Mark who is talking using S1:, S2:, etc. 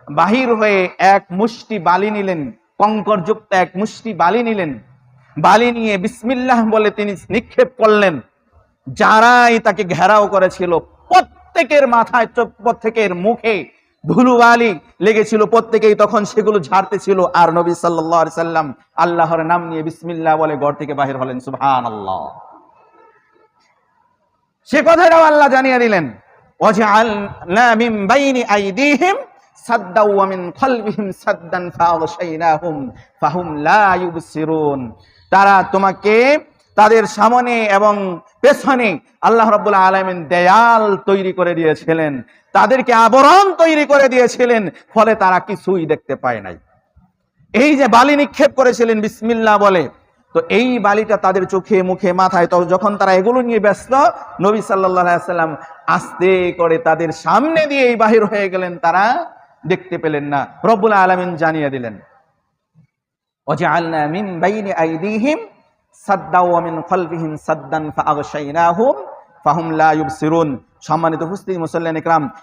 S1: বাহির হয়ে এক মুষ্টি বালি নিলেন, কঙ্করযুক্ত এক মুষ্টি বালি নিলেন। বালি নিয়ে বিসমিল্লাহ বলে তিনি নিক্ষেপ করলেন। যারাই তাকে ঘেরাও করেছিল প্রত্যেকের মাথায়, প্রত্যেকের মুখে ধুলোবালি লেগেছিল, প্রত্যেকেই তখন সেগুলো ঝাড়তেছিল। আর নবী সাল্লাল্লাহু আলাইহি সাল্লাম আল্লাহর নাম নিয়ে বিসমিল্লাহ বলে ঘর থেকে বাহির হলেন। সুবহানাল্লাহ। সে কথাটাও আল্লাহ জানিয়ে দিলেন, ওয়াজআলনা মিন বাইনি আইদিহিম সাদ্দাও ওয়া মিন খালফিহিম সাদ্দান ফাআগশাইনাহুম ফাহুম লা ইউবসিরুন। তারা তোমাকে তাদের সামনে এবং পেছনে আল্লাহ রাব্বুল আলামিন দেয়াল তৈরি করে দিয়েছিলেন, তাদেরকে আবরণ তৈরি করে দিয়েছিলেন, ফলে তারা কিছুই দেখতে পায় নাই। এই যে বালি নিক্ষেপ করেছিলেন বিসমিল্লাহ বলে, তো এই বালিটা তাদের চোখে মুখে মাথায়, তো যখন তারা এগুলো নিয়ে ব্যস্ত, নবী সাল্লাল্লাহু আলাইহি সাল্লাম আস্তে করে তাদের সামনে দিয়ে বাহির হয়ে গেলেন, তারা দেখতে পেলেন না। রব্বুল আলামিন জানিয়ে দিলেন, ওয়াজআলনা মিন বাইনি আইদিহিম সাদ্দাও ওয়া মিন খালফিহিম সাদ্দান ফাআগশাইনাহুম ফাহুম লা ইউবসিরুন। সম্মানিত উপস্থিতি মুসল্লিয়ান ইকরাম,